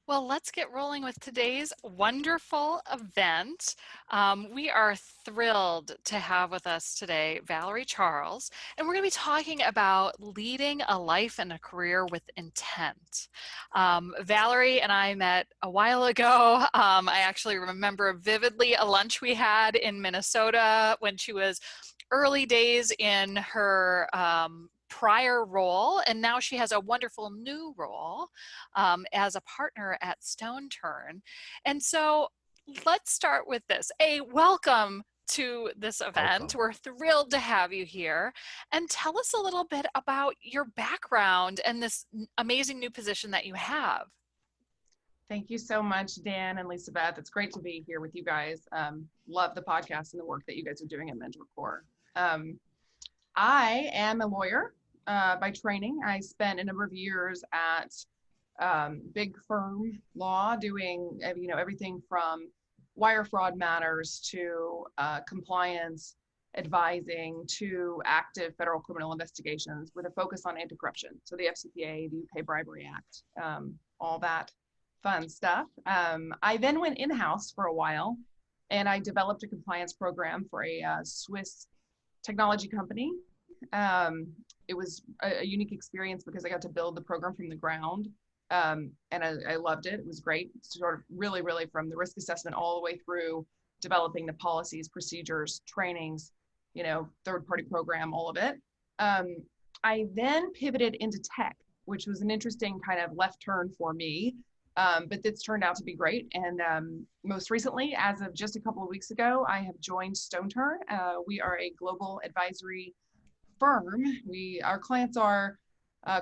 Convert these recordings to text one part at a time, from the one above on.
Well, let's get rolling with today's wonderful event. We are thrilled to have with us today Valerie Charles, and we're going to be talking about leading a life and a career with intent. Valerie and I met a while ago. I actually remember vividly a lunch we had in Minnesota when she was early days in her prior role, and now she has a wonderful new role as a partner at Stone Turn. And so let's start with this. Welcome to this event. Welcome. We're thrilled to have you here. And tell us a little bit about your background and this amazing new position that you have. Thank you so much, Dan and Lisa Beth. It's great to be here with you guys. Love the podcast and the work that you guys are doing at MentorCore. I am a lawyer by training. I spent a number of years at big firm law doing everything from wire fraud matters to compliance advising to active federal criminal investigations with a focus on anti-corruption. So the FCPA, the UK Bribery Act, all that fun stuff. I then went in-house for a while and I developed a compliance program for a Swiss technology company. It was a unique experience because I got to build the program from the ground. And I loved it. It was great. Sort of really from the risk assessment all the way through developing the policies, procedures, trainings, third-party program, all of it. I then pivoted into tech, which was an interesting kind of left turn for me. But it's turned out to be great. And most recently, as of just a couple of weeks ago, I have joined Stone Turn. We are a global advisory firm. Our clients are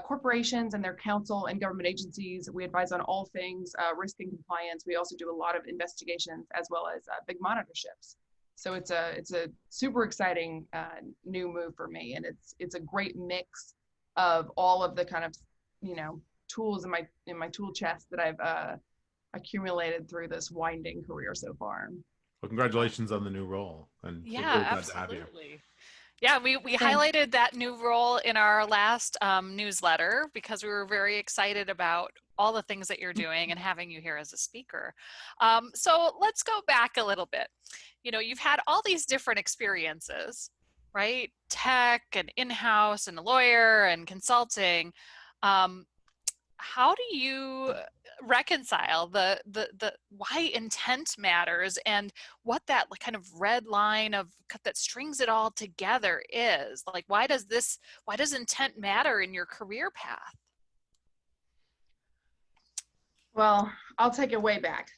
corporations and their counsel and government agencies. We advise on all things risk and compliance. We also do a lot of investigations as well as big monitorships. So it's a super exciting new move for me, and it's a great mix of all of the kind of tools in my tool chest that I've accumulated through this winding career so far. Well, congratulations on the new role, and we're Yeah, really glad to have you. absolutely. Yeah, we Thanks. highlighted that new role in our last newsletter because we were very excited about all the things that you're doing and having you here as a speaker. So let's go back a little bit. You've had all these different experiences, right? Tech and in-house and a lawyer and consulting. How do you reconcile the why intent matters and what that kind of red line of that strings it all together is? Like, why does intent matter in your career path? Well, I'll take it way back.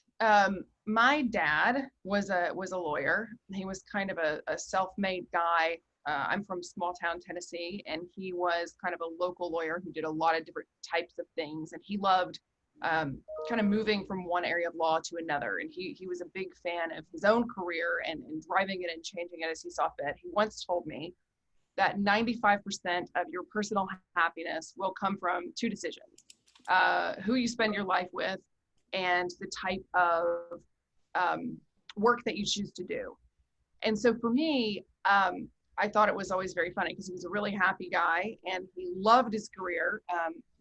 My dad was a lawyer. He was kind of a self-made guy. I'm from small town Tennessee, and he was kind of a local lawyer who did a lot of different types of things. And he loved kind of moving from one area of law to another. And he was a big fan of his own career and driving it and changing it as he saw fit. He once told me that 95% of your personal happiness will come from two decisions: who you spend your life with and the type of work that you choose to do. And so for me, I thought it was always very funny because he was a really happy guy and he loved his career,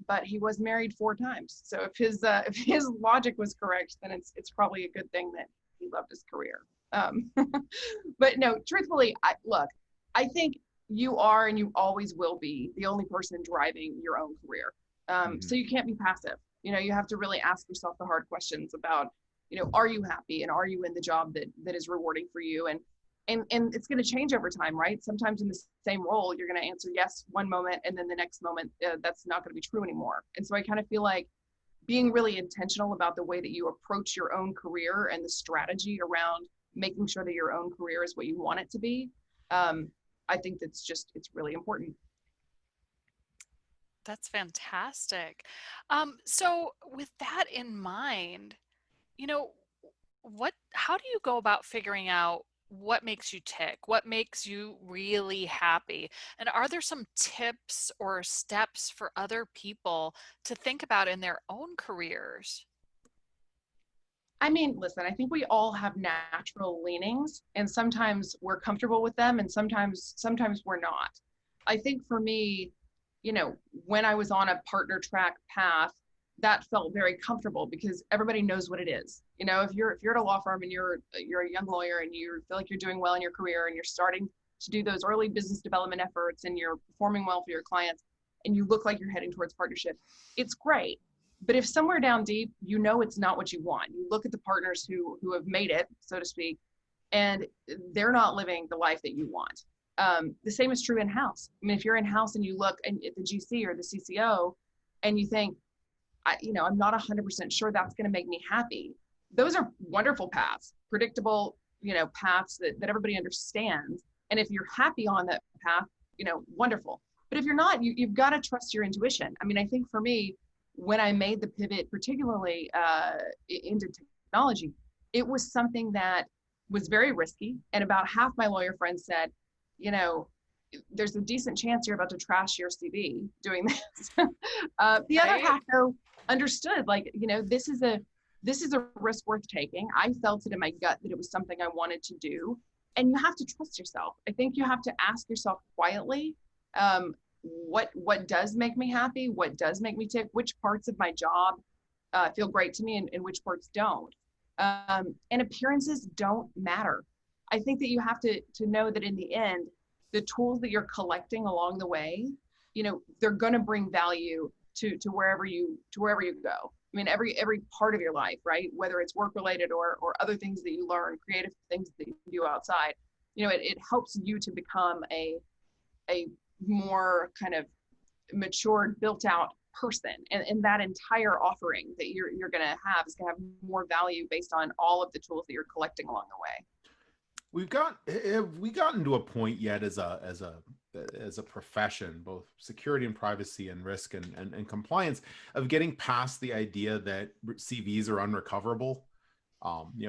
but he was married 4 times. So if his logic was correct, then it's probably a good thing that he loved his career. But no, truthfully, I think you are and you always will be the only person driving your own career. So you can't be passive. You have to really ask yourself the hard questions about, are you happy and are you in the job that is rewarding for you? And it's going to change over time, right? Sometimes in the same role, you're going to answer yes one moment, and then the next moment, that's not going to be true anymore. And so I kind of feel like being really intentional about the way that you approach your own career and the strategy around making sure that your own career is what you want it to be, I think it's really important. That's fantastic. So with that in mind, how do you go about figuring out what makes you tick? What makes you really happy? And are there some tips or steps for other people to think about in their own careers? I mean, listen, I think we all have natural leanings, and sometimes we're comfortable with them and sometimes we're not. I think for me, when I was on a partner track path, that felt very comfortable because everybody knows what it is. You know, if you're at a law firm and you're a young lawyer and you feel like you're doing well in your career and you're starting to do those early business development efforts and you're performing well for your clients and you look like you're heading towards partnership, it's great. But if somewhere down deep, you know it's not what you want. You look at the partners who have made it, so to speak, and they're not living the life that you want. The same is true in-house. I mean, if you're in-house and you look at the GC or the CCO and you think, I'm not 100% sure that's going to make me happy. Those are wonderful paths, predictable, paths that everybody understands. And if you're happy on that path, wonderful. But if you're not, you've got to trust your intuition. I mean, I think for me, when I made the pivot, particularly into technology, it was something that was very risky. And about half my lawyer friends said, there's a decent chance you're about to trash your CV doing this. The other half, though, understood, this is a risk worth taking. I felt it in my gut that it was something I wanted to do. And you have to trust yourself. I think you have to ask yourself quietly, what does make me happy? What does make me tick? Which parts of my job feel great to me and which parts don't? And appearances don't matter. I think that you have to know that in the end, the tools that you're collecting along the way, they're going to bring value to wherever you go. I mean, every part of your life, right? Whether it's work related or other things that you learn, creative things that you do outside, it helps you to become a more kind of matured, built out person. And that entire offering that you're going to have is going to have more value based on all of the tools that you're collecting along the way. Have we gotten to a point yet as a profession, both security and privacy and risk and compliance, of getting past the idea that CVs are unrecoverable?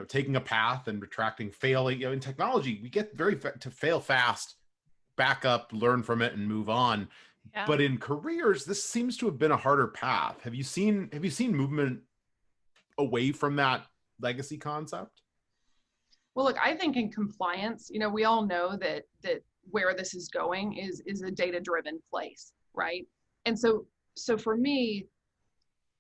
Taking a path and retracting, failing. In technology, we get to fail fast, back up, learn from it, and move on. Yeah. But in careers, this seems to have been a harder path. Have you seen movement away from that legacy concept? Well, look, I think in compliance, we all know that where this is going is a data-driven place, right? And so for me,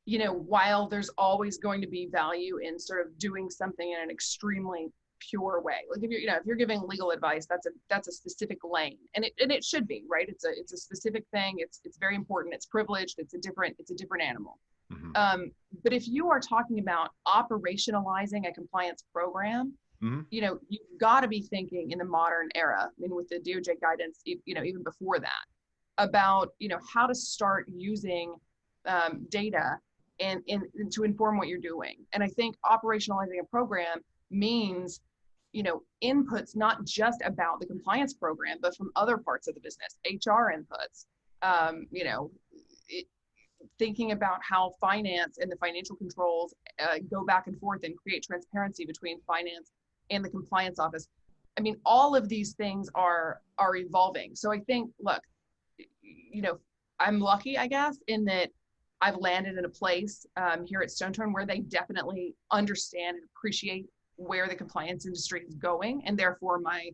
while there's always going to be value in sort of doing something in an extremely pure way, like if you're giving legal advice, that's a specific lane, and it should be, right? It's a specific thing. It's very important. It's privileged. It's a different animal. Mm-hmm. But if you are talking about operationalizing a compliance program, mm-hmm. You've got to be thinking in the modern era, I mean, with the DOJ guidance, even before that, about, how to start using data and to inform what you're doing. And I think operationalizing a program means, inputs, not just about the compliance program, but from other parts of the business, HR inputs, thinking about how finance and the financial controls go back and forth and create transparency between finance and the compliance office. I mean, all of these things are evolving. So I think, look, I'm lucky, I guess, in that I've landed in a place here at Stone Turn where they definitely understand and appreciate where the compliance industry is going, and therefore my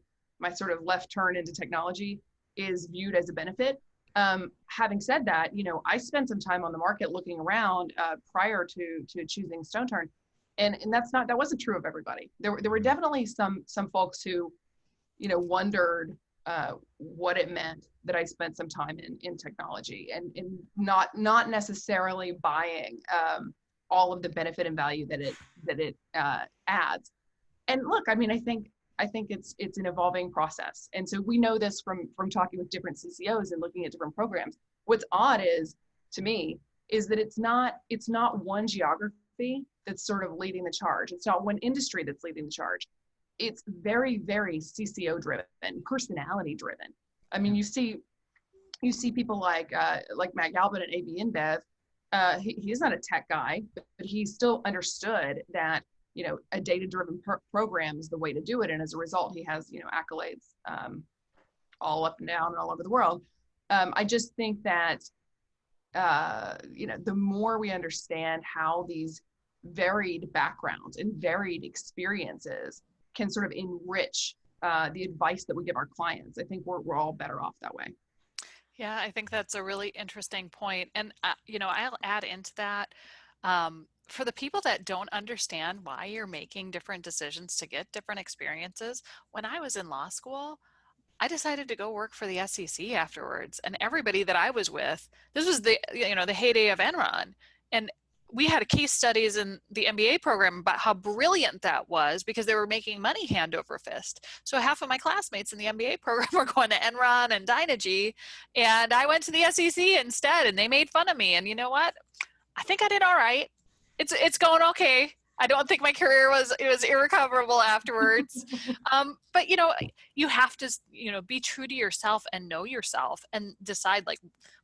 sort of left turn into technology is viewed as a benefit. Having said that, I spent some time on the market looking around prior to choosing Stone Turn. And that wasn't true of everybody. There were definitely some folks who, wondered what it meant that I spent some time in technology and not necessarily buying all of the benefit and value that it adds. And look, I mean, I think it's an evolving process. And so we know this from talking with different CCOs and looking at different programs. What's odd to me is that it's not one geography that's sort of leading the charge. It's not one industry that's leading the charge. It's very, very CCO driven, personality driven. I mean, you see people like Matt Galvin at AB InBev. He's not a tech guy, but he still understood that, a data-driven program is the way to do it. And as a result, he has, accolades all up and down and all over the world. I just think that, the more we understand how these varied backgrounds and varied experiences can sort of enrich the advice that we give our clients, I think we're all better off that way. Yeah, I think that's a really interesting point. And, I'll add into that. For the people that don't understand why you're making different decisions to get different experiences, when I was in law school, I decided to go work for the SEC afterwards. And everybody that I was with, this was the heyday of Enron. And we had case studies in the MBA program about how brilliant that was because they were making money hand over fist. So half of my classmates in the MBA program were going to Enron and Dynegy, and I went to the SEC instead, and they made fun of me. And you know what? I think I did all right. It's going okay. I don't think my career was irrecoverable afterwards. But you have to be true to yourself and know yourself and decide, like,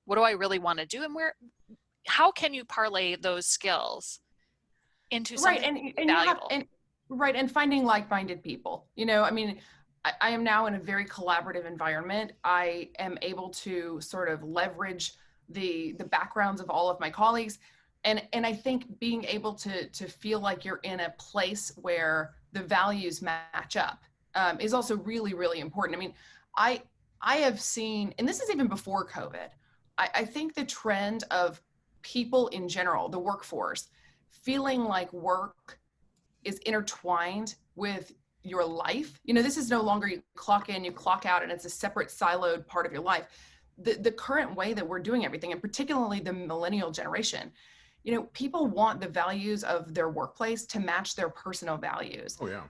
what do I really want to do, and how can you parlay those skills into Right. something And you have, valuable? and finding like-minded people, I mean, I am now in a very collaborative environment. I am able to sort of leverage the backgrounds of all of my colleagues. And I think being able to feel like you're in a place where the values match up is also really, really important. I mean, I have seen, and this is even before COVID, I think the trend of people in general, the workforce, feeling like work is intertwined with your life. This is no longer you clock in, you clock out, and it's a separate siloed part of your life. The current way that we're doing everything, and particularly the millennial generation, people want the values of their workplace to match their personal values. Oh yeah.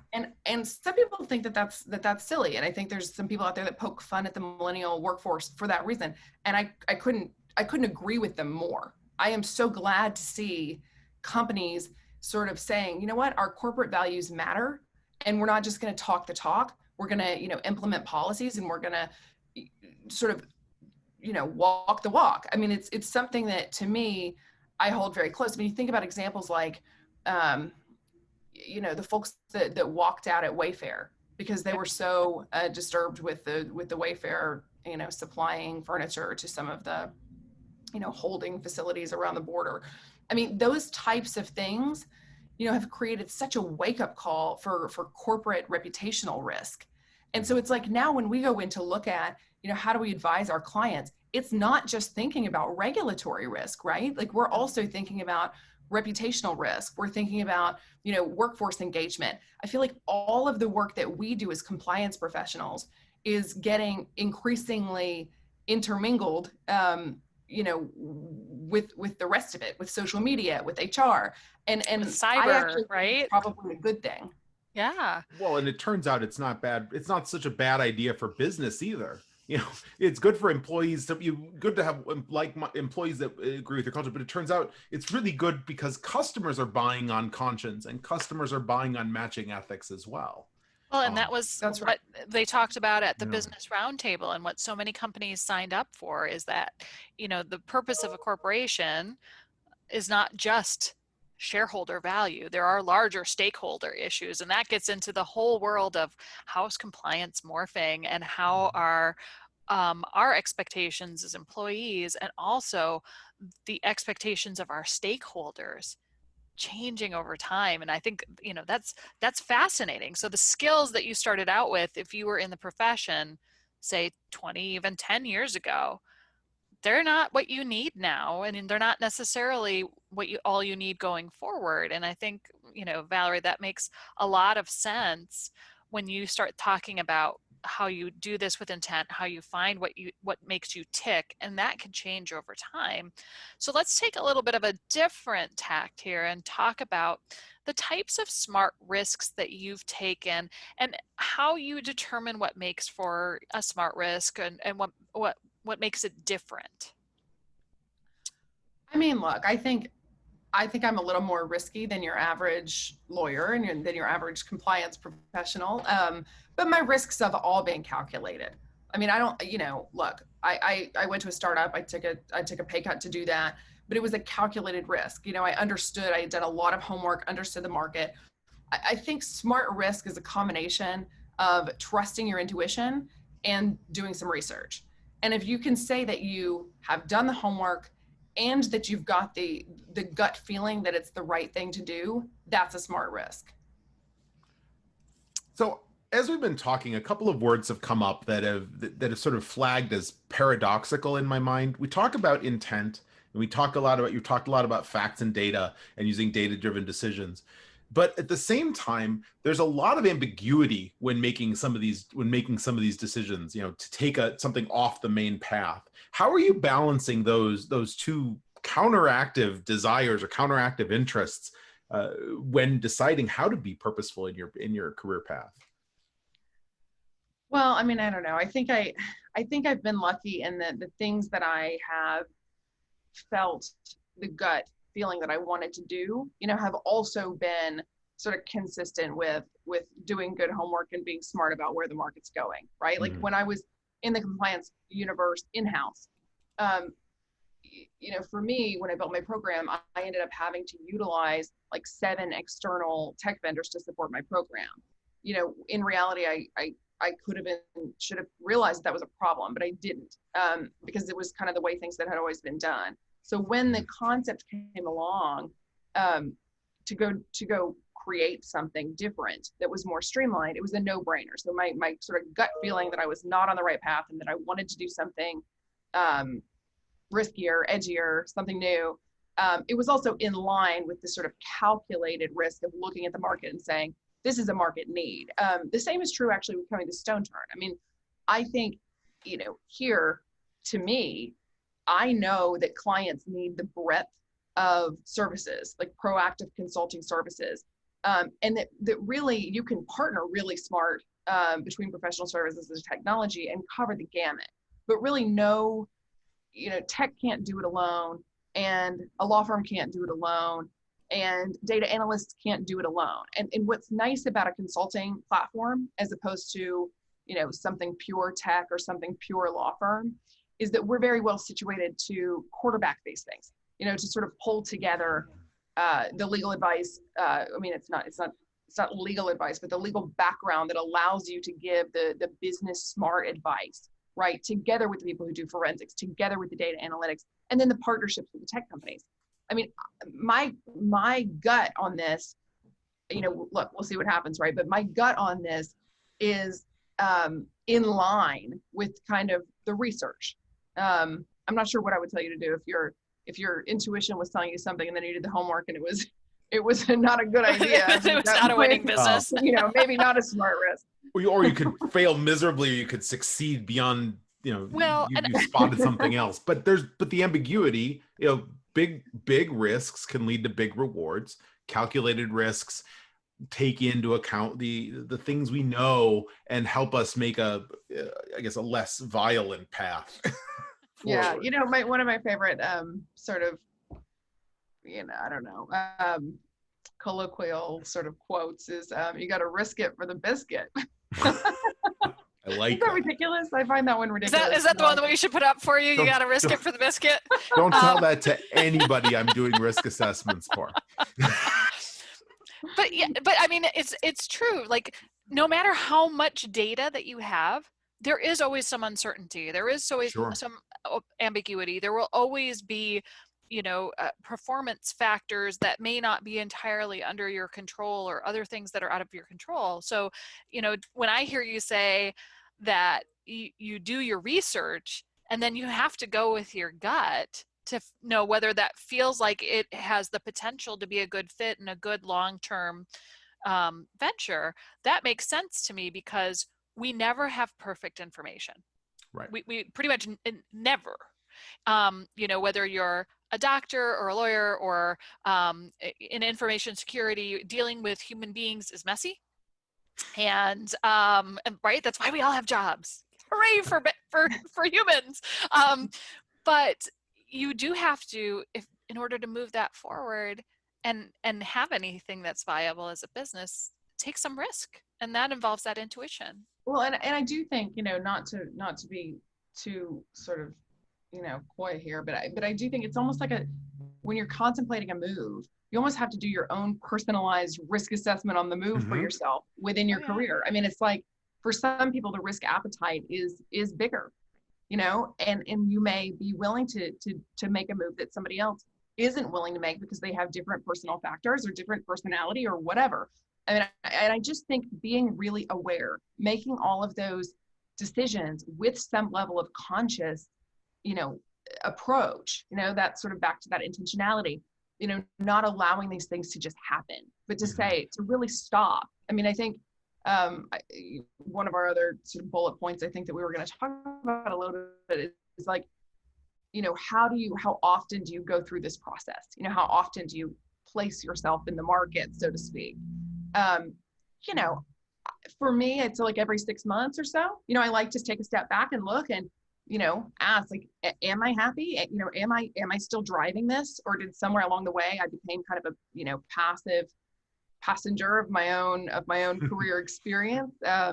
And some people think that's silly. And I think there's some people out there that poke fun at the millennial workforce for that reason. And I couldn't agree with them more. I am so glad to see companies sort of saying, you know what, our corporate values matter, and we're not just going to talk the talk. We're going to, implement policies, and we're going to sort of, walk the walk. I mean, it's something that, to me, I hold very close. I mean, you think about examples like, the folks that walked out at Wayfair because they were so disturbed with the Wayfair, supplying furniture to some of the, holding facilities around the border. I mean, those types of things, have created such a wake-up call for corporate reputational risk. And so it's like, now when we go in to look at, how do we advise our clients, it's not just thinking about regulatory risk, right? Like, we're also thinking about reputational risk. We're thinking about, workforce engagement. I feel like all of the work that we do as compliance professionals is getting increasingly intermingled, with the rest of it, with social media, with HR, and With I cyber, actually think right? it's probably a good thing. Yeah. Well, and it turns out it's not bad. It's not such a bad idea for business either. It's good for employees good to have employees that agree with your culture, but it turns out it's really good because customers are buying on conscience and customers are buying on matching ethics as well. Well, and that was That's what right. they talked about at the Yeah. Business Roundtable, and what so many companies signed up for is that, the purpose of a corporation is not just shareholder value. There are larger stakeholder issues, and that gets into the whole world of how is compliance morphing and how are our expectations as employees, and also the expectations of our stakeholders, changing over time. And I think that's fascinating. So the skills that you started out with, if you were in the profession say 20, even 10 years ago, they're not what you need now, and they're not necessarily all you need going forward. And I think, Valerie, that makes a lot of sense when you start talking about how you do this with intent, how you find what makes you tick, and that can change over time. So let's take a little bit of a different tact here and talk about the types of smart risks that you've taken and how you determine what makes for a smart risk, and what makes it different. I mean, look, I think I'm a little more risky than your average lawyer and than your average compliance professional. But my risks have all been calculated. I mean, I don't, look, I went to a startup. I took a pay cut to do that, but it was a calculated risk. I understood, I had done a lot of homework, understood the market. I think smart risk is a combination of trusting your intuition and doing some research. And if you can say that you have done the homework and that you've got the gut feeling that it's the right thing to do, that's a smart risk. So as we've been talking, a couple of words have come up that have sort of flagged as paradoxical in my mind. We talk about intent And we talk a lot about, you've talked a lot about facts and data and using data-driven decisions. But at the same time, there's a lot of ambiguity when making some of these decisions, to take something off the main path. How are you balancing those two counteractive desires or counteractive interests when deciding how to be purposeful in your career path? Well, I mean, I don't know. I think I've been lucky in that the things that I have felt the gut feeling that I wanted to do, have also been sort of consistent with doing good homework and being smart about where the market's going, right? Like when I was in the compliance universe in-house, for me, when I built my program, I ended up having to utilize like 7 external tech vendors to support my program. In reality, I should have realized that was a problem, but I didn't, because it was kind of the way things that had always been done. So when the concept came along, to go create something different that was more streamlined, it was a no-brainer. So my sort of gut feeling that I was not on the right path and that I wanted to do something riskier, edgier, something new. It was also in line with the sort of calculated risk of looking at the market and saying, this is a market need. The same is true actually with coming to Stone Turn. I mean, I think, here, to me, I know that clients need the breadth of services, like proactive consulting services. And that really you can partner really smart between professional services and technology and cover the gamut. But really tech can't do it alone, and a law firm can't do it alone, and data analysts can't do it alone. And what's nice about a consulting platform, as opposed to, something pure tech or something pure law firm, is that we're very well situated to quarterback these things, to sort of pull together the legal advice. It's not legal advice, but the legal background that allows you to give the business smart advice, right? Together with the people who do forensics, together with the data analytics, and then the partnerships with the tech companies. I mean, my gut on this, look, we'll see what happens, right? But my gut on this is in line with kind of the research. I'm not sure what I would tell you to do if your intuition was telling you something and then you did the homework and it was not a good idea. It was not a winning business. Maybe not a smart risk. Or you could fail miserably, or you could succeed beyond, you spotted something else. But the ambiguity, big risks can lead to big rewards. Calculated risks take into account the things we know and help us make a less violent path. Yeah, one of my favorite sort of, I don't know, colloquial sort of quotes is, you got to risk it for the biscuit. I like that. Ridiculous? I find that one ridiculous. Is that the one that we should put up for you? You got to risk it for the biscuit. Don't tell that to anybody I'm doing risk assessments for. But I mean, it's true. Like, no matter how much data that you have, there is always some uncertainty. There is always some ambiguity. There will always be, performance factors that may not be entirely under your control, or other things that are out of your control. So, when I hear you say that you do your research and then you have to go with your gut to know whether that feels like it has the potential to be a good fit and a good long-term venture, that makes sense to me, because we never have perfect information. Right. We pretty much never. Whether you're a doctor or a lawyer or in information security, dealing with human beings is messy. And right, that's why we all have jobs. Hooray for humans. But you do have to, in order to move that forward and have anything that's viable as a business, take some risk, and that involves that intuition. Well, and I do think, not to be too sort of, coy here, but I do think it's almost like when you're contemplating a move, you almost have to do your own personalized risk assessment on the move for yourself within your career. I mean, it's like, for some people, the risk appetite is bigger, and you may be willing to make a move that somebody else isn't willing to make because they have different personal factors or different personality or whatever. And I just think being really aware, making all of those decisions with some level of conscious, approach, that's sort of back to that intentionality, not allowing these things to just happen, but to say, to really stop. I mean, I think one of our other sort of bullet points, I think that we were going to talk about a little bit is like, how often do you go through this process? How often do you place yourself in the market, so to speak? You know, for me, it's like every 6 months or so. I like to take a step back and look and, ask, like, am I happy? Am I still driving this, or did somewhere along the way I became kind of a, passive passenger of my own career experience? I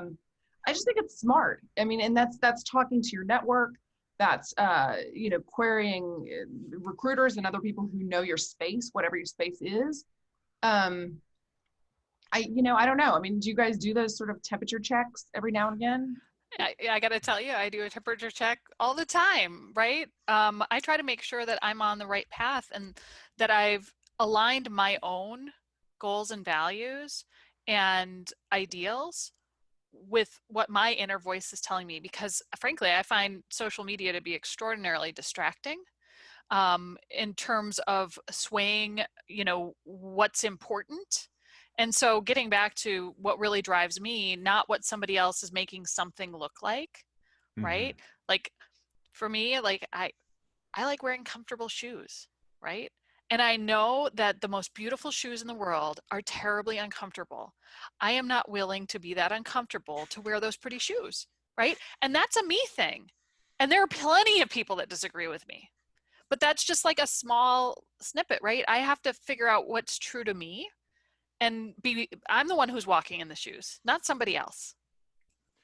just think it's smart. I mean, and that's talking to your network. That's querying recruiters and other people who know your space, whatever your space is. I don't know. I mean, do you guys do those sort of temperature checks every now and again? I got to tell you, I do a temperature check all the time, right? I try to make sure that I'm on the right path and that I've aligned my own goals and values and ideals with what my inner voice is telling me, because frankly, I find social media to be extraordinarily distracting in terms of swaying, what's important. And so getting back to what really drives me, not what somebody else is making something look like, right? Like for me, like I like wearing comfortable shoes, right? And I know that the most beautiful shoes in the world are terribly uncomfortable. I am not willing to be that uncomfortable to wear those pretty shoes, right? And that's a me thing. And there are plenty of people that disagree with me. But that's just like a small snippet, right? I have to figure out what's true to me and I'm the one who's walking in the shoes, not somebody else.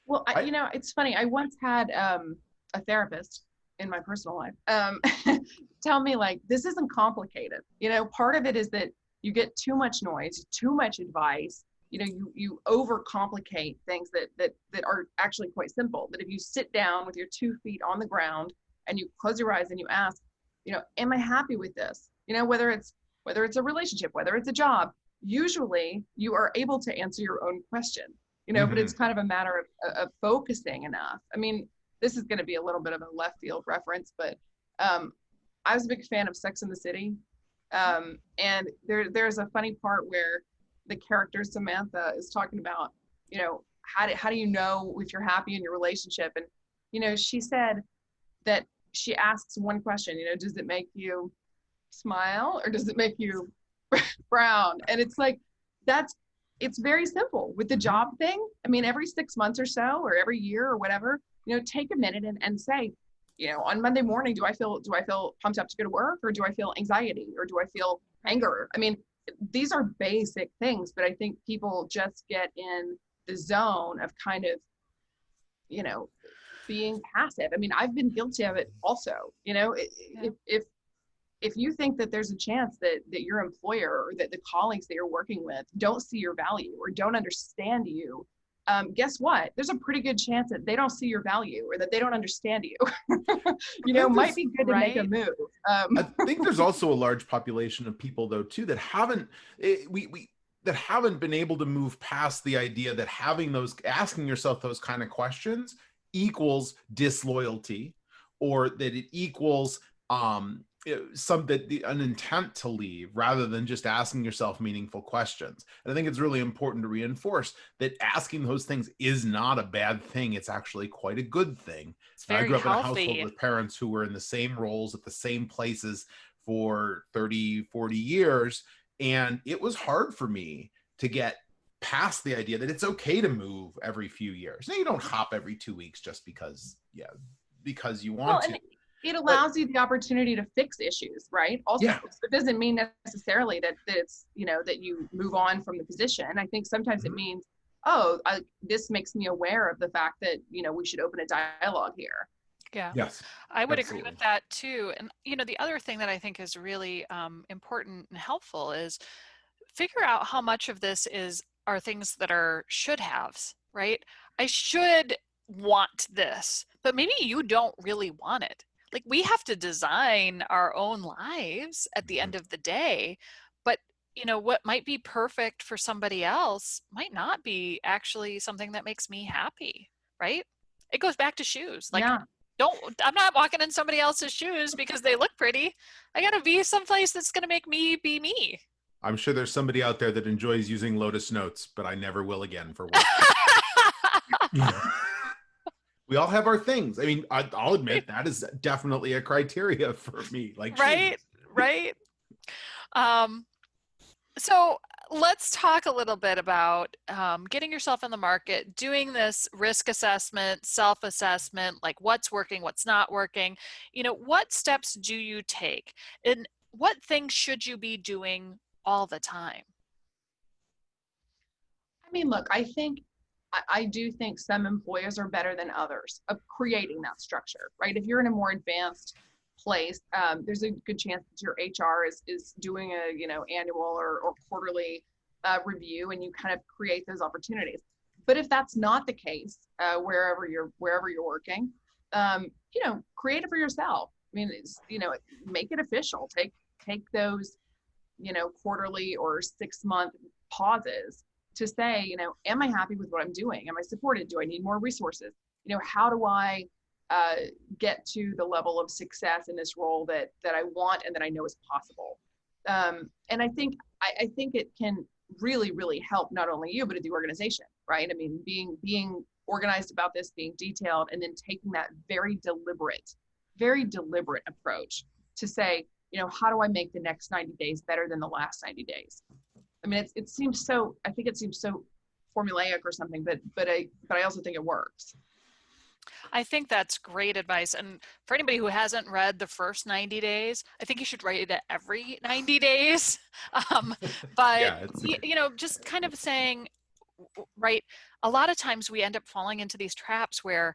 Well, it's funny. I once had a therapist in my personal life tell me, like, this isn't complicated. Part of it is that you get too much noise, too much advice. You overcomplicate things that are actually quite simple. That if you sit down with your 2 feet on the ground and you close your eyes and you ask, am I happy with this? Whether it's a relationship, whether it's a job, usually you are able to answer your own question. But it's kind of a matter of focusing enough. I mean, this is going to be a little bit of a left field reference, but I was a big fan of Sex and the City. And there's a funny part where the character Samantha is talking about, how do you know if you're happy in your relationship? And, she said that she asks one question, does it make you smile or does it make you frown? And it's like, it's very simple with the job thing. I mean, every 6 months or so, or every year or whatever, take a minute and say, on Monday morning, do I feel pumped up to go to work, or do I feel anxiety, or do I feel anger? I mean, these are basic things, but I think people just get in the zone of kind of, being passive. I mean, I've been guilty of it also. If you think that there's a chance that your employer or that the colleagues that you're working with don't see your value or don't understand you, guess what? There's a pretty good chance that they don't see your value or that they don't understand you. Might be good to make a move. I think there's also a large population of people, though, too, that haven't that haven't been able to move past the idea that asking yourself those kind of questions equals disloyalty, or that it equals an intent to leave, rather than just asking yourself meaningful questions. And I think it's really important to reinforce that asking those things is not a bad thing. It's actually quite a good thing. It's very I grew up healthy. in a household with parents who were in the same roles at the same places for 30, 40 years. And it was hard for me to get past the idea that it's okay to move every few years. Now, you don't hop every 2 weeks just because you want to. It allows you the opportunity to fix issues, right? Also, it doesn't mean necessarily that it's, that you move on from the position. I think sometimes it means, this makes me aware of the fact that, we should open a dialogue here. Yeah. Yes. I would agree with that too. And, the other thing that I think is really important and helpful is figure out how much of this are things that are should haves, right? I should want this, but maybe you don't really want it. Like, we have to design our own lives at the end of the day, but what might be perfect for somebody else might not be actually something that makes me happy, right? It goes back to shoes. Like, I'm not walking in somebody else's shoes because they look pretty. I got to be someplace that's going to make me be me. I'm sure there's somebody out there that enjoys using Lotus Notes, but I never will again for work. We all have our things. I mean, I'll admit that is definitely a criteria for me. Like shoes. Right. Um, so let's talk a little bit about getting yourself in the market, doing this risk assessment, self-assessment, like what's working, what's not working. What steps do you take? And what things should you be doing all the time? I mean, look, I do think some employers are better than others of creating that structure, right? If you're in a more advanced place, there's a good chance that your HR is doing a annual or quarterly review, and you kind of create those opportunities. But if that's not the case, wherever you're working, create it for yourself. I mean, make it official. Take those quarterly or 6-month pauses to say, am I happy with what I'm doing? Am I supported? Do I need more resources? How do I get to the level of success in this role that I want and that I know is possible? And I think it can really, really help not only you, but the organization, right? I mean, being organized about this, being detailed, and then taking that very deliberate approach to say, how do I make the next 90 days better than the last 90 days? I mean, it seems so, I think it seems so formulaic or something, but I also think it works. I think that's great advice. And for anybody who hasn't read the first 90 days, I think you should read it every 90 days. But, Yeah, just kind of saying, right, a lot of times we end up falling into these traps where,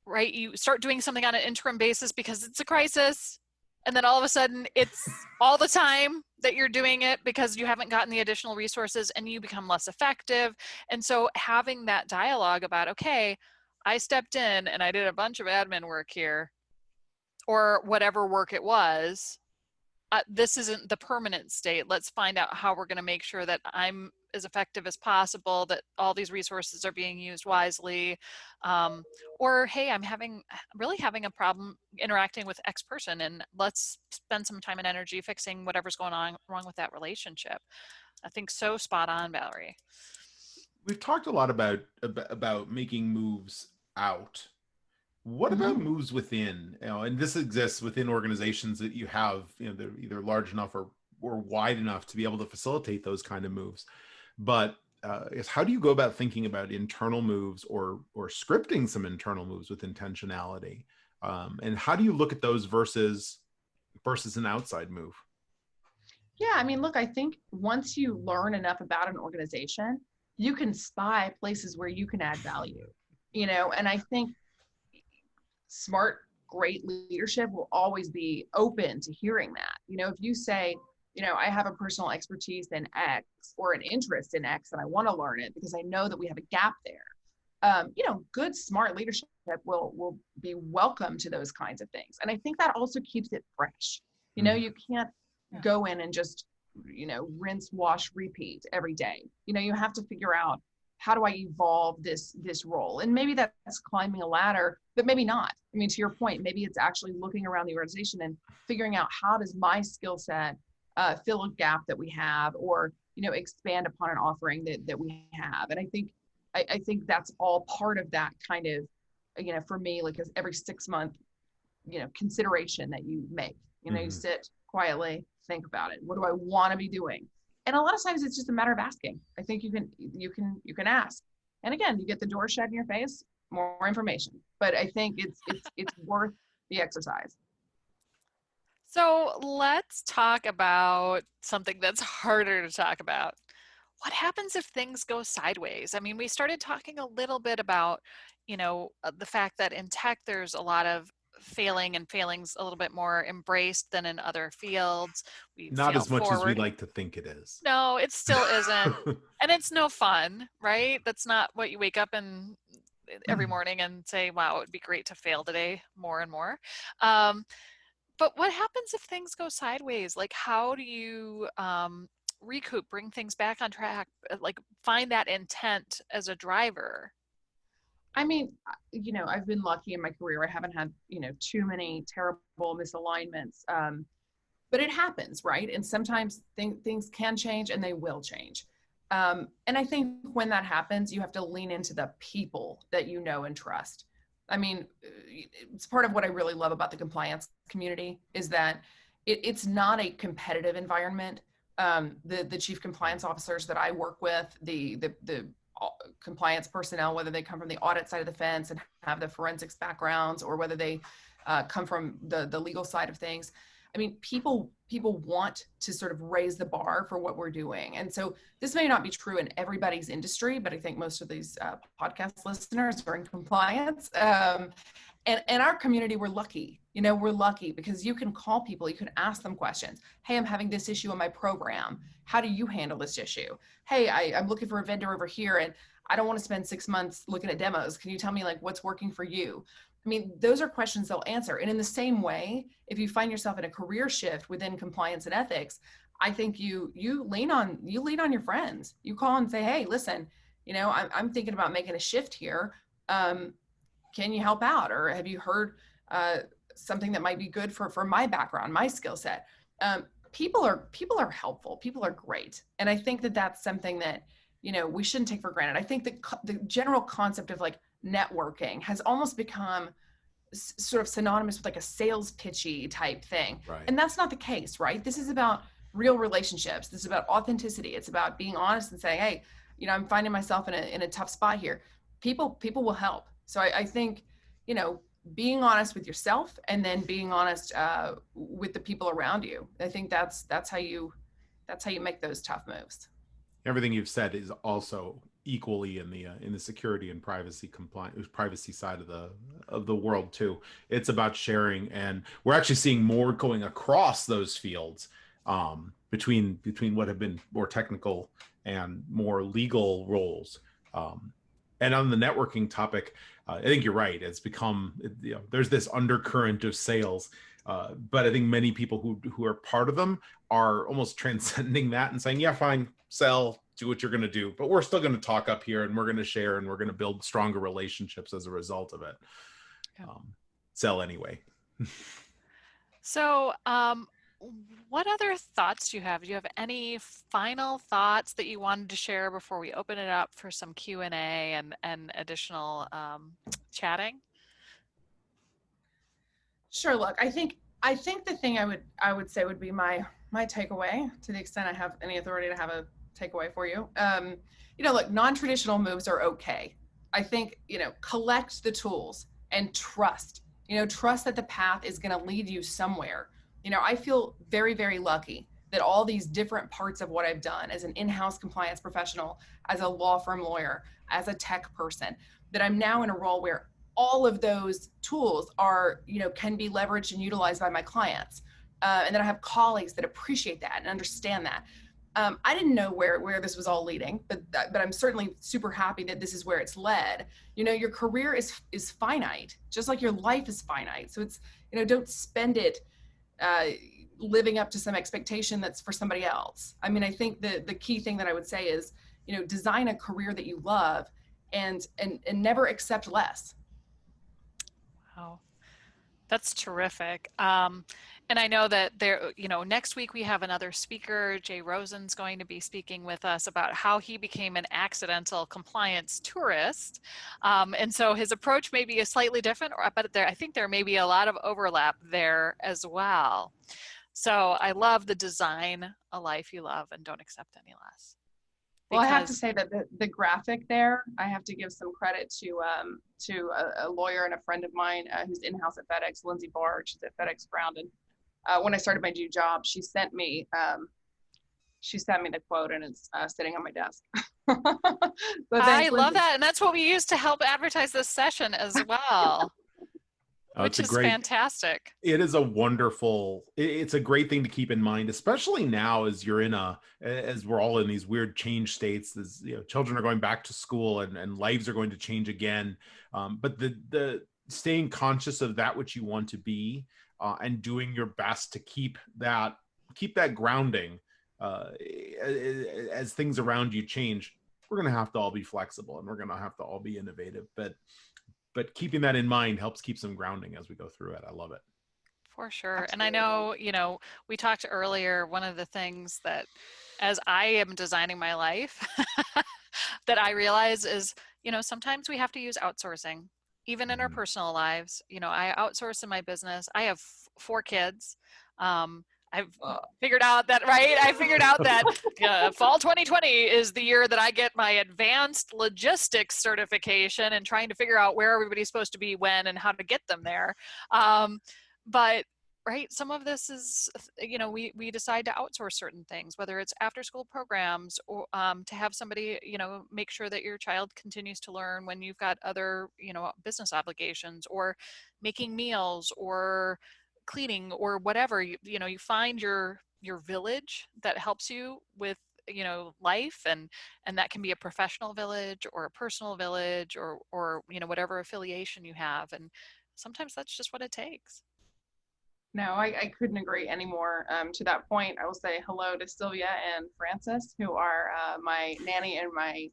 right, you start doing something on an interim basis because it's a crisis. And then all of a sudden it's all the time that you're doing it because you haven't gotten the additional resources and you become less effective. And so having that dialogue about, okay, I stepped in and I did a bunch of admin work here, or whatever work it was. This isn't the permanent state. Let's find out how we're going to make sure that I'm as effective as possible, that all these resources are being used wisely. Or, hey, I'm really having a problem interacting with X person, and let's spend some time and energy fixing whatever's going on wrong with that relationship. I think so spot on, Valerie. We've talked a lot about making moves out. What about moves within? And this exists within organizations that you have, they're either large enough or wide enough to be able to facilitate those kind of moves. But how do you go about thinking about internal moves or scripting some internal moves with intentionality? And how do you look at those versus an outside move? Yeah, I mean, look, I think once you learn enough about an organization, you can spy places where you can add value, and I think smart, great leadership will always be open to hearing that. If you say, I have a personal expertise in X or an interest in X and I want to learn it because I know that we have a gap there. Good, smart leadership will be welcome to those kinds of things. And I think that also keeps it fresh. You can't go in and just, rinse, wash, repeat every day. You have to figure out, how do I evolve this role? And maybe that's climbing a ladder, but maybe not. I mean, to your point, maybe it's actually looking around the organization and figuring out, how does my skill set fill a gap that we have, or expand upon an offering that we have. And I think that's all part of that kind of, for me, like every 6-month consideration that you make. You sit quietly, think about it. What do I want to be doing? And a lot of times it's just a matter of asking. I think you can ask. And again, you get the door shut in your face, more information. But I think it's worth the exercise. So let's talk about something that's harder to talk about. What happens if things go sideways? I mean, we started talking a little bit about, the fact that in tech, there's a lot of failing, and failing's a little bit more embraced than in other fields. We Not fail as much as we forward. like to think it is. No, it still isn't. And it's no fun, right? That's not what you wake up and every morning and say, wow, it would be great to fail today more and more. But what happens if things go sideways? Like, how do you recoup, bring things back on track, like find that intent as a driver? I mean, I've been lucky in my career. I haven't had, too many terrible misalignments. But it happens, right? And sometimes things can change and they will change. And I think when that happens, you have to lean into the people that you know and trust. I mean, it's part of what I really love about the compliance community is that it's not a competitive environment. The chief compliance officers that I work with, the compliance personnel, whether they come from the audit side of the fence and have the forensics backgrounds, or whether they come from the legal side of things. I mean, people want to sort of raise the bar for what we're doing. And so this may not be true in everybody's industry, but I think most of these podcast listeners are in compliance. And our community, we're lucky. We're lucky because you can call people, you can ask them questions. Hey, I'm having this issue in my program. How do you handle this issue? Hey, I'm looking for a vendor over here and I don't want to spend 6 months looking at demos. Can you tell me like what's working for you? I mean, those are questions they'll answer. And in the same way, if you find yourself in a career shift within compliance and ethics, I think you lean on your friends. You call and say, hey, listen, I'm thinking about making a shift here. Can you help out? Or have you heard something that might be good for my background, my skill set? People are helpful. People are great. And I think that that's something that, we shouldn't take for granted. I think the general concept of like networking has almost become sort of synonymous with like a sales pitchy type thing. Right. And that's not the case, right? This is about real relationships. This is about authenticity. It's about being honest and saying, hey, I'm finding myself in a tough spot here. People will help. So I think, being honest with yourself and then being honest with the people around you. I think that's how you make those tough moves. Everything you've said is also equally in the security and privacy side of the world too. It's about sharing, and we're actually seeing more going across those fields between what have been more technical and more legal roles. And on the networking topic, I think you're right. It's become, there's this undercurrent of sales, but I think many people who are part of them are almost transcending that and saying, yeah, fine, sell, do what you're going to do, but we're still going to talk up here and we're going to share and we're going to build stronger relationships as a result of it. Yeah. Sell anyway. So, what other thoughts do you have? Do you have any final thoughts that you wanted to share before we open it up for some Q&A and additional chatting? Sure. Look, I think the thing I would say would be my takeaway, to the extent I have any authority to have a takeaway for you. Look, non-traditional moves are okay. I think, collect the tools and trust. Trust that the path is going to lead you somewhere. I feel very, very lucky that all these different parts of what I've done as an in-house compliance professional, as a law firm lawyer, as a tech person, that I'm now in a role where all of those tools are, can be leveraged and utilized by my clients. And then I have colleagues that appreciate that and understand that. I didn't know where this was all leading, but I'm certainly super happy that this is where it's led. Your career is finite, just like your life is finite. So it's, don't spend it living up to some expectation that's for somebody else. I mean, I think the key thing that I would say is, design a career that you love and never accept less. Wow, that's terrific. And I know that next week we have another speaker. Jay Rosen's going to be speaking with us about how he became an accidental compliance tourist. And so his approach may be a slightly different, but I think there may be a lot of overlap there as well. So I love the design a life you love and don't accept any less. Well, I have to say that the graphic there, I have to give some credit to a lawyer and a friend of mine who's in-house at FedEx, Lindsay Bard. She's at FedEx Ground, and when I started my new job, she sent me the quote, and it's sitting on my desk. I love that, and that's what we use to help advertise this session as well. Which is fantastic. It is it's a great thing to keep in mind, especially now as we're all in these weird change states, as children are going back to school and lives are going to change again. But the staying conscious of that which you want to be and doing your best to keep that grounding as things around you change. we're going to have to all be flexible and we're going to have to all be innovative. But keeping that in mind helps keep some grounding as we go through it. I love it. For sure. And I Absolutely. know, we talked earlier, one of the things that as I am designing my life that I realize is, sometimes we have to use outsourcing, even in our Mhm. personal lives. I outsource in my business. I have 4 kids. I've figured out that, right? I figured out that fall 2020 is the year that I get my advanced logistics certification and trying to figure out where everybody's supposed to be when and how to get them there. But right, some of this is, we decide to outsource certain things, whether it's after school programs or to have somebody, make sure that your child continues to learn when you've got other, business obligations, or making meals, or cleaning, or whatever. You find your village that helps you with life, and that can be a professional village or a personal village, or whatever affiliation you have, and sometimes that's just what it takes. No, I couldn't agree anymore. To that point, I will say hello to Sylvia and Francis, who are my nanny and my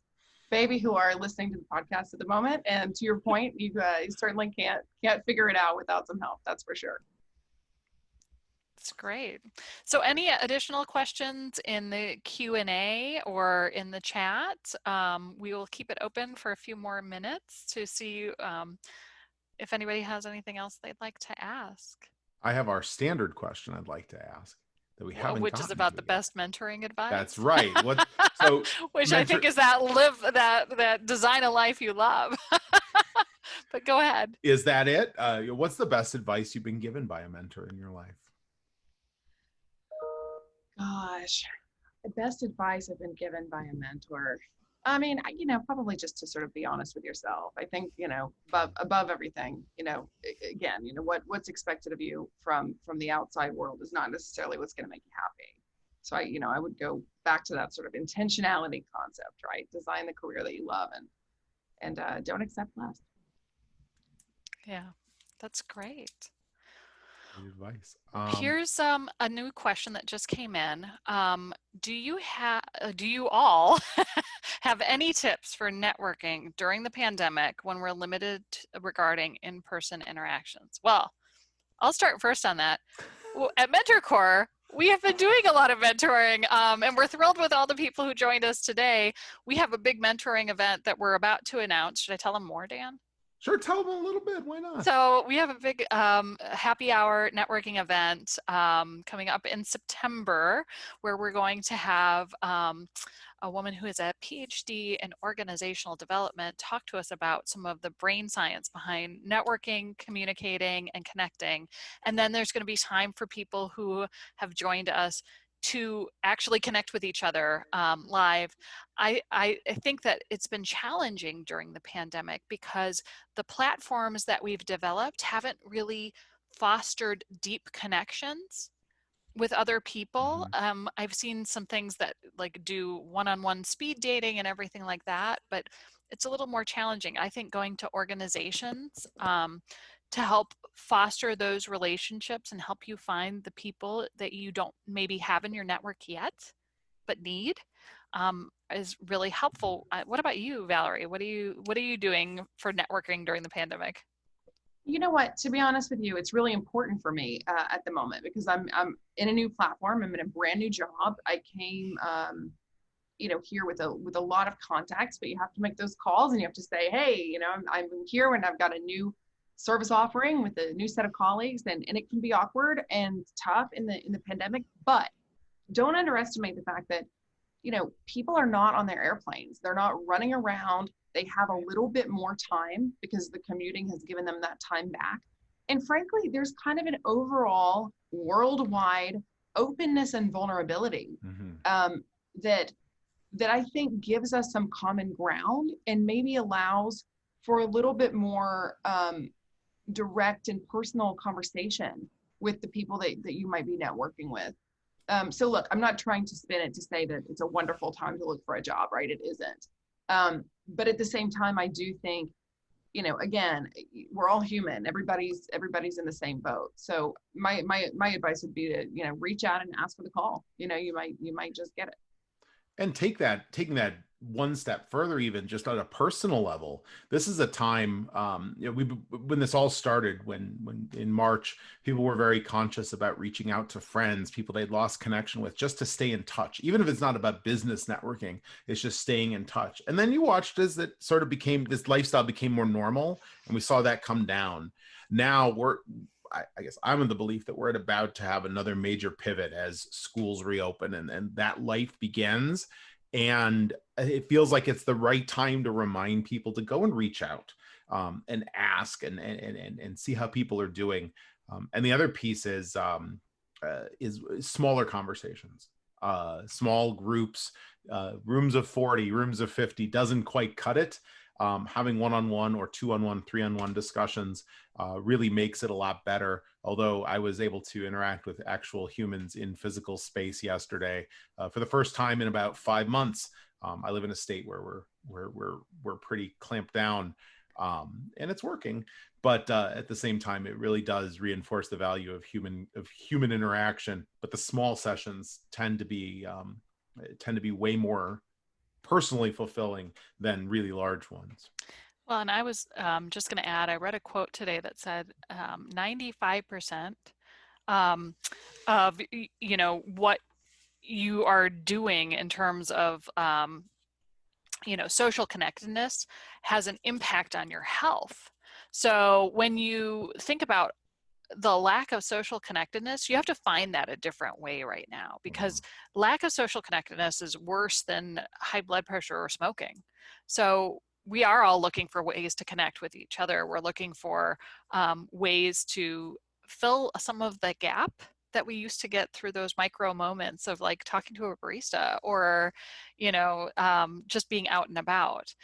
baby, who are listening to the podcast at the moment. And to your point, you certainly can't figure it out without some help. That's for sure. That's great. So any additional questions in the Q&A or in the chat? We will keep it open for a few more minutes to see if anybody has anything else they'd like to ask. I have our standard question I'd like to ask that we haven't Which is gotten about to the yet. best mentoring That's advice. right. So Which I think mentor is that design a life you love. But go ahead. is that it? What's the best advice you've been given by a mentor in your life? Gosh, the best advice I've been given by a mentor. I mean, probably just to sort of be honest with yourself. I think, above everything, again, what's expected of you from the outside world is not necessarily what's going to make you happy. So I would go back to that sort of intentionality concept, right? Design the career that you love, and don't accept less. Yeah, that's great. Great advice. Here's a new question that just came in. Do you all have any tips for networking during the pandemic when we're limited regarding in-person interactions? Well, I'll start first on that. At MentorCore, we have been doing a lot of mentoring, and we're thrilled with all the people who joined us today. We have a big mentoring event that we're about to announce. Should I tell them more, Dan? Sure, tell them a little bit. Why not? So we have a big happy hour networking event coming up in September, where we're going to have a woman who is a PhD in organizational development talk to us about some of the brain science behind networking, communicating, and connecting. And then there's going to be time for people who have joined us to actually connect with each other live. I think that it's been challenging during the pandemic because the platforms that we've developed haven't really fostered deep connections with other people. I've seen some things that like do one-on-one speed dating and everything like that, but it's a little more challenging. I think going to organizations to help foster those relationships and help you find the people that you don't maybe have in your network yet, but need, is really helpful. What about you, Valerie? What are you doing for networking during the pandemic? You know what? To be honest with you, it's really important for me at the moment because I'm in a new platform. I'm in a brand new job. I came, here with a lot of contacts, but you have to make those calls and you have to say, hey, I'm here and I've got a new service offering with a new set of colleagues, and it can be awkward and tough in the pandemic. But don't underestimate the fact that people are not on their airplanes. They're not running around. They have a little bit more time because the commuting has given them that time back. And frankly, there's kind of an overall worldwide openness and vulnerability that I think gives us some common ground and maybe allows for a little bit more direct and personal conversation with the people that you might be networking with. So look, I'm not trying to spin it to say that it's a wonderful time to look for a job, right? It isn't. But at the same time, I do think, again, we're all human. Everybody's in the same boat. So my advice would be to, reach out and ask for the call. You might just get it. And taking that one step further, even just on a personal level, this is a time, when this all started, when in March, people were very conscious about reaching out to friends, people they'd lost connection with, just to stay in touch. Even if it's not about business networking, it's just staying in touch. And then you watched as it sort of became, this lifestyle became more normal, and we saw that come down. Now I guess I'm in the belief that we're about to have another major pivot as schools reopen, and that life begins. And it feels like it's the right time to remind people to go and reach out, and ask and see how people are doing. And the other piece is smaller conversations, small groups, rooms of 40, rooms of 50 doesn't quite cut it. Having one-on-one or two-on-one, three-on-one discussions really makes it a lot better. Although I was able to interact with actual humans in physical space yesterday for the first time in about 5 months. I live in a state where we're pretty clamped down, and it's working. But at the same time, it really does reinforce the value of human interaction. But the small sessions tend to be way more personally fulfilling than really large ones. Well, and I was just going to add, I read a quote today that said 95% of what you are doing in terms of social connectedness has an impact on your health. So when you think about the lack of social connectedness, you have to find that a different way right now, because lack of social connectedness is worse than high blood pressure or smoking. So we are all looking for ways to connect with each other. We're looking for ways to fill some of the gap that we used to get through those micro moments of like talking to a barista or, just being out and about.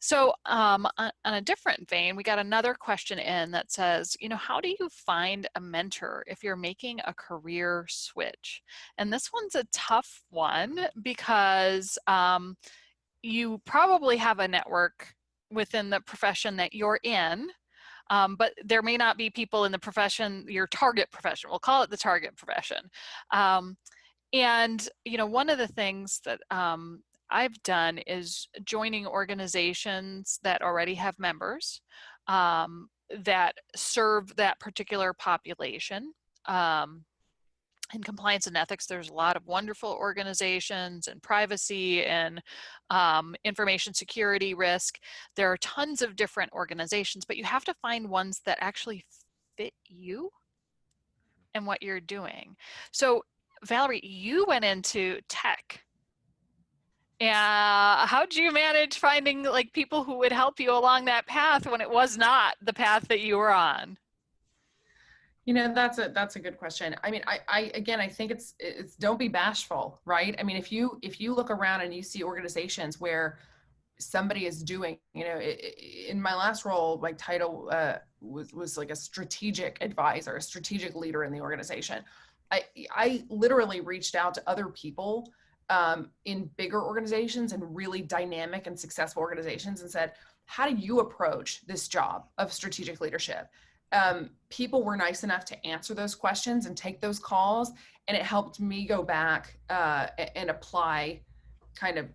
So on a different vein, we got another question in that says, how do you find a mentor if you're making a career switch? And this one's a tough one because you probably have a network within the profession that you're in, but there may not be people in the profession, your target profession. We'll call it the target profession. And one of the things that I've done is joining organizations that already have members that serve that particular population. In compliance and ethics, there's a lot of wonderful organizations, and privacy and information security risk. There are tons of different organizations, but you have to find ones that actually fit you and what you're doing. So Valerie, you went into tech. How did you manage finding like people who would help you along that path when it was not the path that you were on? That's a good question. I mean, I think it's don't be bashful, right? I mean, if you look around and you see organizations where somebody is doing, in my last role, my title was like a strategic advisor, a strategic leader in the organization. I literally reached out to other people in bigger organizations and really dynamic and successful organizations and said, how do you approach this job of strategic leadership? People were nice enough to answer those questions and take those calls. And it helped me go back and apply kind of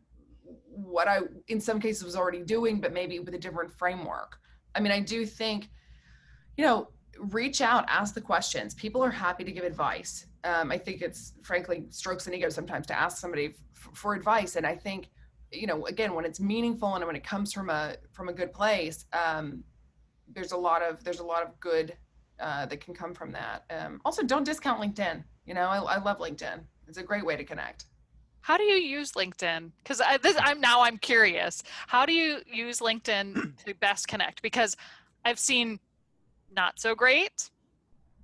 what I, in some cases, was already doing, but maybe with a different framework. I mean, I do think, reach out, ask the questions. People are happy to give advice. I think it's frankly strokes an ego sometimes to ask somebody for advice. And I think, again, when it's meaningful and when it comes from a good place, there's a lot of good that can come from that. Also, don't discount LinkedIn. I love LinkedIn. It's a great way to connect. How do you use LinkedIn? Because I'm curious. How do you use LinkedIn to best connect? Because I've seen not so great,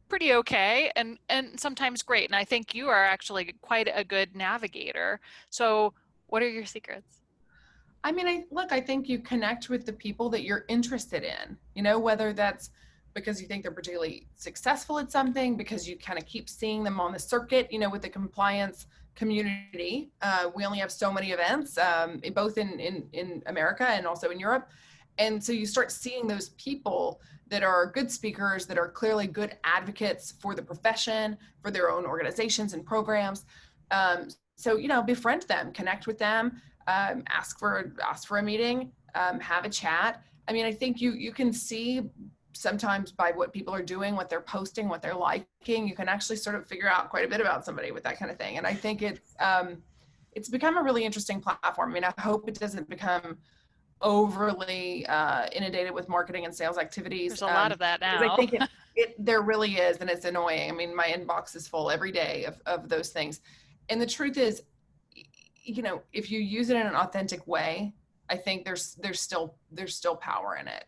pretty okay, and sometimes great. And I think you are actually quite a good navigator. So what are your secrets? I mean, I think you connect with the people that you're interested in, whether that's because you think they're particularly successful at something, because you kind of keep seeing them on the circuit, with the compliance community. We only have so many events, both in America and also in Europe. And so you start seeing those people that are good speakers, that are clearly good advocates for the profession, for their own organizations and programs. So, befriend them, connect with them, ask for a meeting, have a chat. I mean, I think you can see sometimes by what people are doing, what they're posting, what they're liking, you can actually sort of figure out quite a bit about somebody with that kind of thing. And I think it's become a really interesting platform. I mean, I hope it doesn't become overly inundated with marketing and sales activities. There's a lot of that Because I now. think there really is, and it's annoying. I mean, my inbox is full every day of those things. And the truth is, if you use it in an authentic way, I think there's still power in it.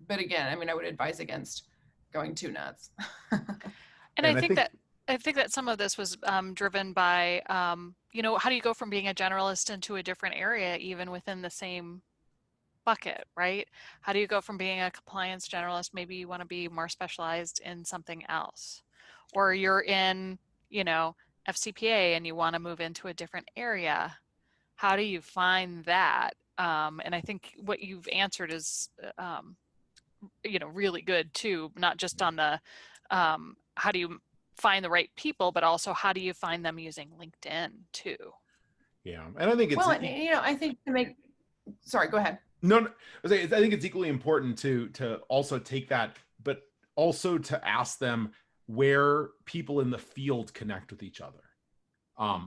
But again, I mean, I would advise against going too nuts. And I think that some of this was driven by, how do you go from being a generalist into a different area, even within the same bucket, right? How do you go from being a compliance generalist? Maybe you want to be more specialized in something else, or you're in, FCPA and you want to move into a different area. How do you find that? And I think what you've answered is, really good too, not just on the how do you find the right people, but also how do you find them using LinkedIn too? Yeah, and I think it's I think sorry, go ahead. No, I think it's equally important to also take that, but also to ask them where people in the field connect with each other.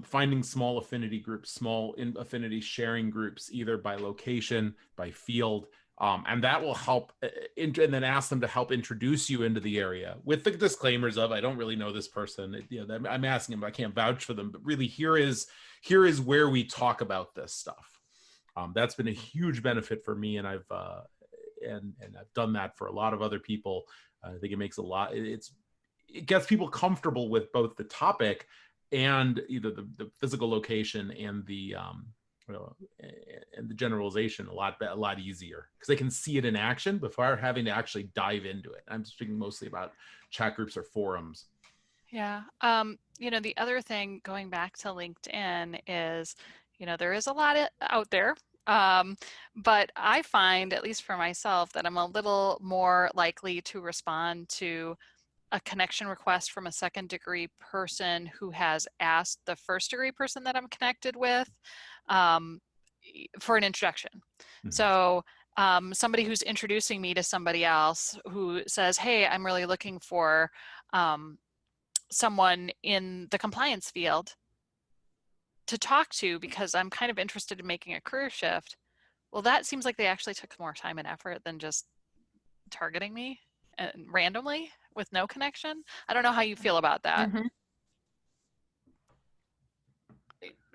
Finding small affinity groups, small affinity sharing groups, either by location, by field, and that will help. And then ask them to help introduce you into the area with the disclaimers of, I don't really know this person. I'm asking them, I can't vouch for them, but really here is where we talk about this stuff. That's been a huge benefit for me, and I've done that for a lot of other people. I think it makes it gets people comfortable with both the topic and either the physical location and the generalization a lot easier, because they can see it in action before having to actually dive into it. I'm speaking mostly about chat groups or forums. Yeah. The other thing, going back to LinkedIn, is, there is a lot out there. But I find, at least for myself, that I'm a little more likely to respond to a connection request from a second degree person who has asked the first degree person that I'm connected with for an introduction. Mm-hmm. So somebody who's introducing me to somebody else who says, hey, I'm really looking for someone in the compliance field to talk to because I'm kind of interested in making a career shift. Well, that seems like they actually took more time and effort than just targeting me randomly with no connection. I don't know how you feel about that. Mm-hmm.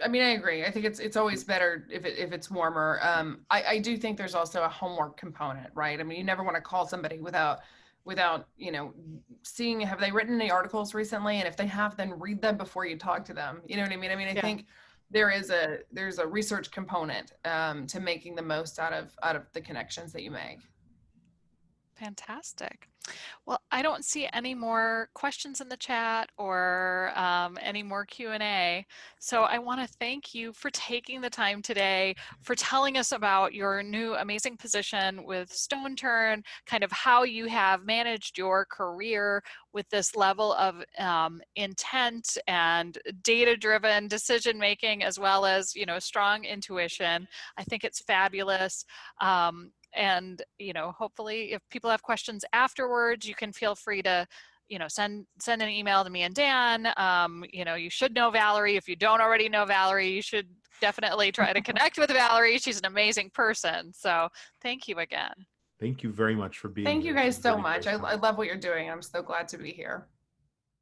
I mean, I agree. I think it's always better if it's warmer. I do think there's also a homework component, right? I mean, you never want to call somebody without seeing, have they written any articles recently? And if they have, then read them before you talk to them. You know what I mean? I mean, I think there's a research component to making the most out of the connections that you make. Fantastic. Well, I don't see any more questions in the chat or any more Q&A. So I want to thank you for taking the time today, for telling us about your new amazing position with Stone Turn, kind of how you have managed your career with this level of intent and data-driven decision-making, as well as, strong intuition. I think it's fabulous. And, hopefully if people have questions afterwards, you can feel free to, send an email to me and Dan. You should know Valerie. If you don't already know Valerie, you should definitely try to connect with Valerie. She's an amazing person. So thank you again. Thank you very much for being here. Thank you guys so much. I love what you're doing. I'm so glad to be here.